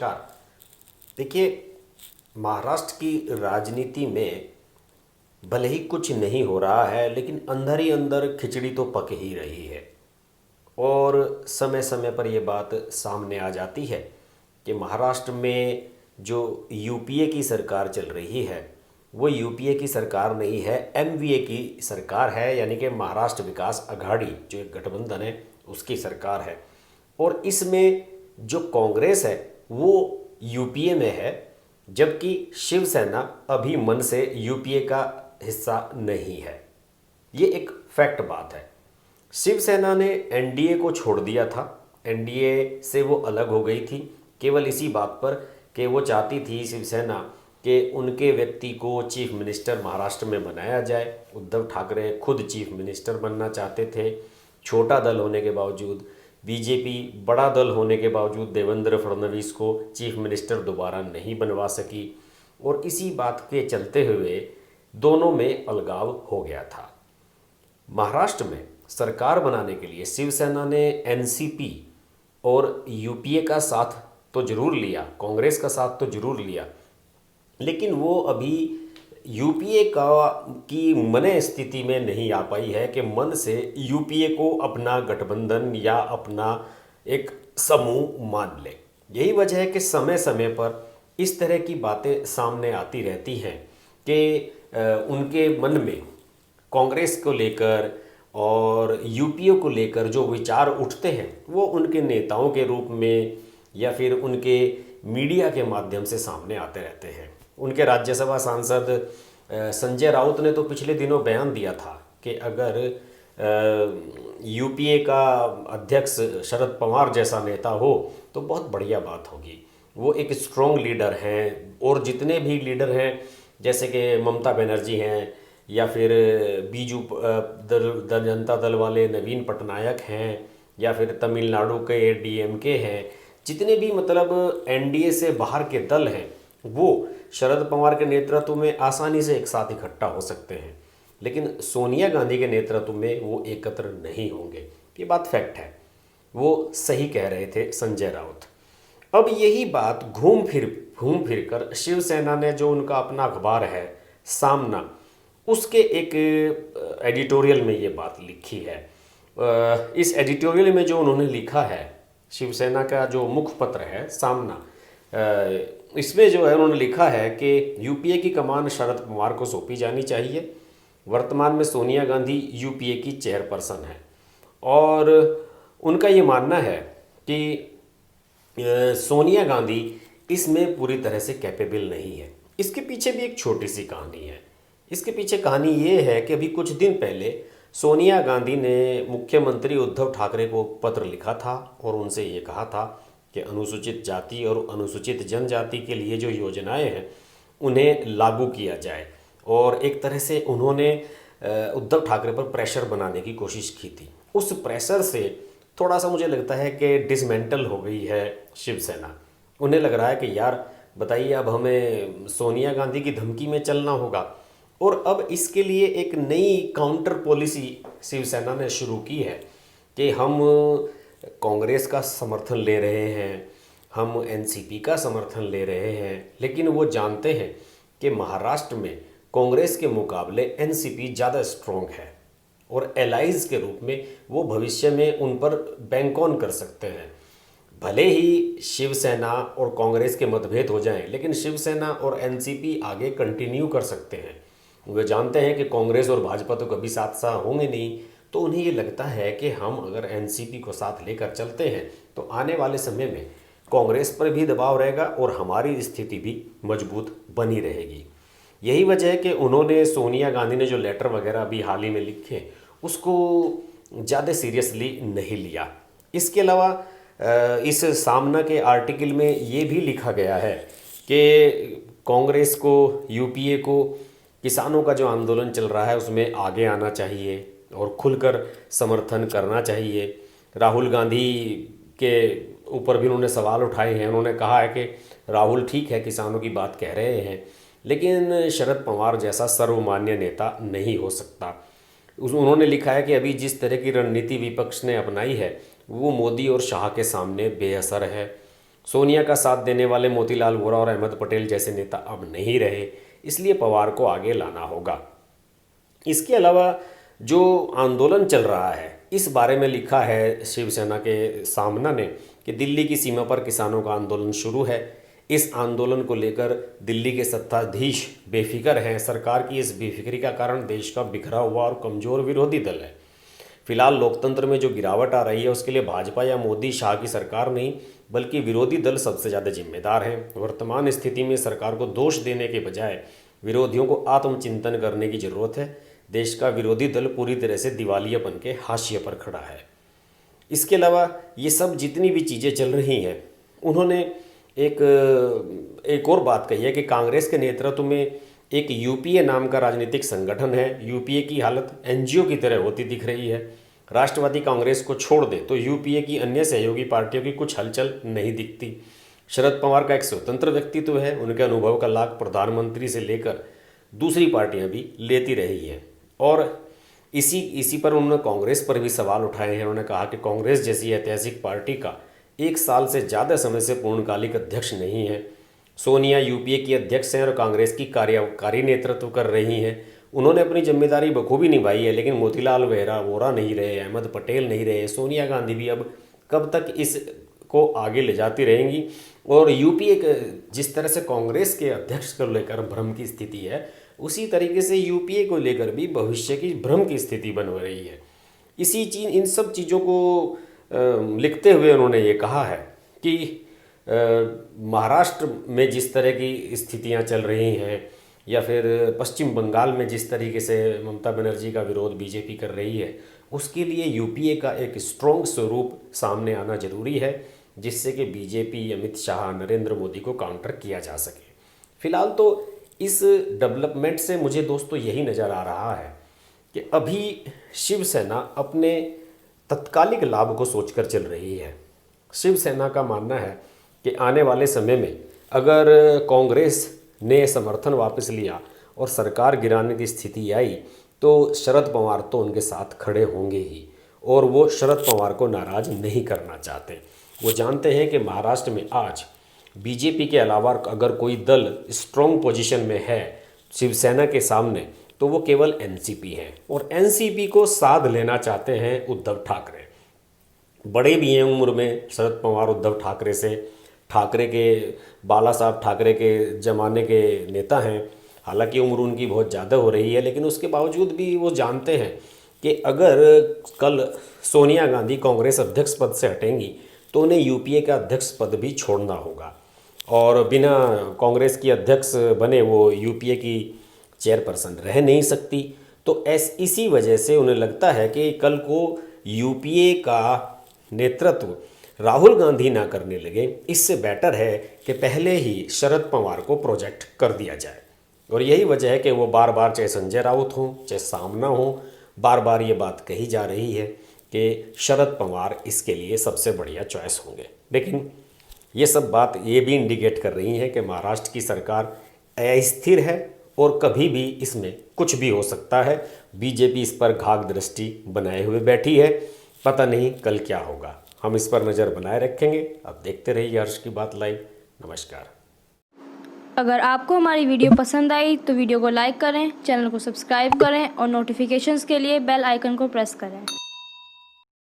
नमस्कार। देखिए, महाराष्ट्र की राजनीति में भले ही कुछ नहीं हो रहा है, लेकिन अंदर ही अंदर खिचड़ी तो पक ही रही है। और समय समय पर ये बात सामने आ जाती है कि महाराष्ट्र में जो यूपीए की सरकार चल रही है, वो यूपीए की सरकार नहीं है, एमवीए की सरकार है, यानी कि महाराष्ट्र विकास अघाड़ी जो एक गठबंधन है उसकी सरकार है। और इसमें जो कांग्रेस है वो यूपीए में है, जबकि शिवसेना अभी मन से यूपीए का हिस्सा नहीं है। ये एक फैक्ट बात है। शिवसेना ने एनडीए को छोड़ दिया था, एनडीए से वो अलग हो गई थी केवल इसी बात पर कि वो चाहती थी शिवसेना कि उनके व्यक्ति को चीफ मिनिस्टर महाराष्ट्र में बनाया जाए। उद्धव ठाकरे खुद चीफ मिनिस्टर बनना चाहते थे। छोटा दल होने के बावजूद, बीजेपी बड़ा दल होने के बावजूद देवेंद्र फडणवीस को चीफ मिनिस्टर दोबारा नहीं बनवा सकी, और इसी बात के चलते हुए दोनों में अलगाव हो गया था। महाराष्ट्र में सरकार बनाने के लिए शिवसेना ने एनसीपी और यूपीए का साथ तो जरूर लिया, कांग्रेस का साथ तो जरूर लिया, लेकिन वो अभी यूपीए का की मन स्थिति में नहीं आ पाई है कि मन से यूपीए को अपना गठबंधन या अपना एक समूह मान ले। यही वजह है कि समय समय पर इस तरह की बातें सामने आती रहती हैं कि उनके मन में कांग्रेस को लेकर और यूपीए को लेकर जो विचार उठते हैं वो उनके नेताओं के रूप में या फिर उनके मीडिया के माध्यम से सामने आते रहते हैं। उनके राज्यसभा सांसद संजय राउत ने तो पिछले दिनों बयान दिया था कि अगर यूपीए का अध्यक्ष शरद पवार जैसा नेता हो तो बहुत बढ़िया बात होगी। वो एक स्ट्रॉन्ग लीडर हैं, और जितने भी लीडर हैं जैसे कि ममता बनर्जी हैं या फिर बीजू जनता दल वाले नवीन पटनायक हैं या फिर तमिलनाडु के डीएमके हैं, जितने भी मतलब एनडीए से बाहर के दल हैं वो शरद पवार के नेतृत्व में आसानी से एक साथ इकट्ठा हो सकते हैं, लेकिन सोनिया गांधी के नेतृत्व में वो एकत्र नहीं होंगे। ये बात फैक्ट है। वो सही कह रहे थे संजय राउत। अब यही बात घूम फिर कर शिवसेना ने जो उनका अपना अखबार है सामना, उसके एक एडिटोरियल में ये बात लिखी है। इस एडिटोरियल में जो उन्होंने लिखा है, शिवसेना का जो मुखपत्र है सामना, इसमें जो है उन्होंने लिखा है कि यूपीए की कमान शरद पवार को सौंपी जानी चाहिए। वर्तमान में सोनिया गांधी यूपीए की चेयरपर्सन है और उनका ये मानना है कि सोनिया गांधी इसमें पूरी तरह से कैपेबल नहीं है। इसके पीछे भी एक छोटी सी कहानी है। इसके पीछे कहानी ये है कि अभी कुछ दिन पहले सोनिया गांधी ने मुख्यमंत्री उद्धव ठाकरे को पत्र लिखा था और उनसे ये कहा था कि अनुसूचित जाति और अनुसूचित जनजाति के लिए जो योजनाएं हैं उन्हें लागू किया जाए, और एक तरह से उन्होंने उद्धव ठाकरे पर प्रेशर बनाने की कोशिश की थी। उस प्रेशर से थोड़ा सा मुझे लगता है कि डिसमेंटल हो गई है शिवसेना। उन्हें लग रहा है कि यार बताइए, अब हमें सोनिया गांधी की धमकी में चलना होगा, और अब इसके लिए एक नई काउंटर पॉलिसी शिवसेना ने शुरू की है कि हम कांग्रेस का समर्थन ले रहे हैं, हम एनसीपी का समर्थन ले रहे हैं, लेकिन वो जानते हैं कि महाराष्ट्र में कांग्रेस के मुकाबले एनसीपी ज़्यादा स्ट्रॉन्ग है और एलाइज के रूप में वो भविष्य में उन पर बैंक ऑन कर सकते हैं। भले ही शिवसेना और कांग्रेस के मतभेद हो जाएं, लेकिन शिवसेना और एनसीपी आगे कंटिन्यू कर सकते हैं। वे जानते हैं कि कांग्रेस और भाजपा तो कभी साथ साथ होंगे नहीं, तो उन्हें ये लगता है कि हम अगर एनसीपी को साथ लेकर चलते हैं तो आने वाले समय में कांग्रेस पर भी दबाव रहेगा और हमारी स्थिति भी मजबूत बनी रहेगी। यही वजह है कि उन्होंने, सोनिया गांधी ने जो लेटर वगैरह अभी हाल ही में लिखे उसको ज़्यादा सीरियसली नहीं लिया। इसके अलावा इस सामना के आर्टिकल में ये भी लिखा गया है कि कांग्रेस को, यूपीए को किसानों का जो आंदोलन चल रहा है उसमें आगे आना चाहिए और खुलकर समर्थन करना चाहिए। राहुल गांधी के ऊपर भी उन्होंने सवाल उठाए हैं। उन्होंने कहा है कि राहुल ठीक है, किसानों की बात कह रहे हैं, लेकिन शरद पवार जैसा सर्वमान्य नेता नहीं हो सकता। उन्होंने लिखा है कि अभी जिस तरह की रणनीति विपक्ष ने अपनाई है वो मोदी और शाह के सामने बेअसर है। सोनिया का साथ देने वाले मोतीलाल वोरा और अहमद पटेल जैसे नेता अब नहीं रहे, इसलिए पवार को आगे लाना होगा। इसके अलावा जो आंदोलन चल रहा है, इस बारे में लिखा है शिवसेना के सामना ने कि दिल्ली की सीमा पर किसानों का आंदोलन शुरू है। इस आंदोलन को लेकर दिल्ली के सत्ताधीश बेफिक्र हैं। सरकार की इस बेफिक्री का कारण देश का बिखरा हुआ और कमज़ोर विरोधी दल है। फिलहाल लोकतंत्र में जो गिरावट आ रही है, उसके लिए भाजपा या मोदी शाह की सरकार नहीं, बल्कि विरोधी दल सबसे ज़्यादा जिम्मेदार हैं। वर्तमान स्थिति में सरकार को दोष देने के बजाय विरोधियों को आत्मचिंतन करने की ज़रूरत है। देश का विरोधी दल पूरी तरह से दिवालियापन के हाशिए पर खड़ा है। इसके अलावा ये सब जितनी भी चीज़ें चल रही हैं, उन्होंने एक और बात कही है कि कांग्रेस के नेतृत्व में एक यूपीए नाम का राजनीतिक संगठन है। यूपीए की हालत एनजीओ की तरह होती दिख रही है। राष्ट्रवादी कांग्रेस को छोड़ दे तो यूपीए की अन्य सहयोगी पार्टियों की कुछ हलचल नहीं दिखती। शरद पवार का एक स्वतंत्र व्यक्तित्व है। उनके अनुभव का लाभ प्रधानमंत्री से लेकर दूसरी पार्टियां भी लेती रही हैं और इसी पर उन्होंने कांग्रेस पर भी सवाल उठाए हैं। उन्होंने कहा कि कांग्रेस जैसी ऐतिहासिक पार्टी का 1 साल से ज़्यादा समय से पूर्णकालिक अध्यक्ष नहीं है। सोनिया यूपीए की अध्यक्ष हैं और कांग्रेस की कार्यकारी नेतृत्व कर रही हैं। उन्होंने अपनी जिम्मेदारी बखूबी निभाई है, लेकिन मोतीलाल वोरा नहीं रहे, अहमद पटेल नहीं रहे, सोनिया गांधी भी अब कब तक इसको आगे ले जाती रहेंगी। और यूपीए जिस तरह से कांग्रेस के अध्यक्ष को लेकर भ्रम की स्थिति है, उसी तरीके से यूपीए को लेकर भी भविष्य की भ्रम की स्थिति बन रही है। इन सब चीज़ों को लिखते हुए उन्होंने ये कहा है कि महाराष्ट्र में जिस तरह की स्थितियां चल रही हैं या फिर पश्चिम बंगाल में जिस तरीके से ममता बनर्जी का विरोध बीजेपी कर रही है, उसके लिए यूपीए का एक स्ट्रॉन्ग स्वरूप सामने आना जरूरी है, जिससे कि बीजेपी, अमित शाह, नरेंद्र मोदी को काउंटर किया जा सके। फिलहाल तो इस डेवलपमेंट से मुझे दोस्तों यही नज़र आ रहा है कि अभी शिवसेना अपने तत्कालिक लाभ को सोचकर चल रही है। शिवसेना का मानना है कि आने वाले समय में अगर कांग्रेस ने समर्थन वापस लिया और सरकार गिराने की स्थिति आई, तो शरद पवार तो उनके साथ खड़े होंगे ही, और वो शरद पवार को नाराज़ नहीं करना चाहते। वो जानते हैं कि महाराष्ट्र में आज बीजेपी के अलावा अगर कोई दल स्ट्रॉन्ग पोजीशन में है शिवसेना के सामने, तो वो केवल एनसीपी है, और एनसीपी को साध लेना चाहते हैं उद्धव ठाकरे। बड़े भी हैं उम्र में शरद पवार उद्धव ठाकरे से, ठाकरे के बाला साहब ठाकरे के ज़माने के नेता हैं। हालांकि उम्र उनकी बहुत ज़्यादा हो रही है, लेकिन उसके बावजूद भी वो जानते हैं कि अगर कल सोनिया गांधी कांग्रेस अध्यक्ष पद से हटेंगी तो उन्हें यूपीए का अध्यक्ष पद भी छोड़ना होगा, और बिना कांग्रेस की अध्यक्ष बने वो यूपीए की चेयरपर्सन रह नहीं सकती। तो इसी वजह से उन्हें लगता है कि कल को यूपीए का नेतृत्व राहुल गांधी ना करने लगे, इससे बेटर है कि पहले ही शरद पवार को प्रोजेक्ट कर दिया जाए। और यही वजह है कि वो बार बार, चाहे संजय राउत हो चाहे सामना हो, बार बार ये बात कही जा रही है कि शरद पवार इसके लिए सबसे बढ़िया चॉइस होंगे। लेकिन ये सब बात ये भी इंडिकेट कर रही है कि महाराष्ट्र की सरकार अस्थिर है और कभी भी इसमें कुछ भी हो सकता है। बीजेपी इस पर घात दृष्टि बनाए हुए बैठी है, पता नहीं कल क्या होगा। हम इस पर नज़र बनाए रखेंगे। अब देखते रहिए हर्ष की बात लाइव। नमस्कार। अगर आपको हमारी वीडियो पसंद आई तो वीडियो को लाइक करें, चैनल को सब्सक्राइब करें और नोटिफिकेशंस के लिए बेल आइकन को प्रेस करें।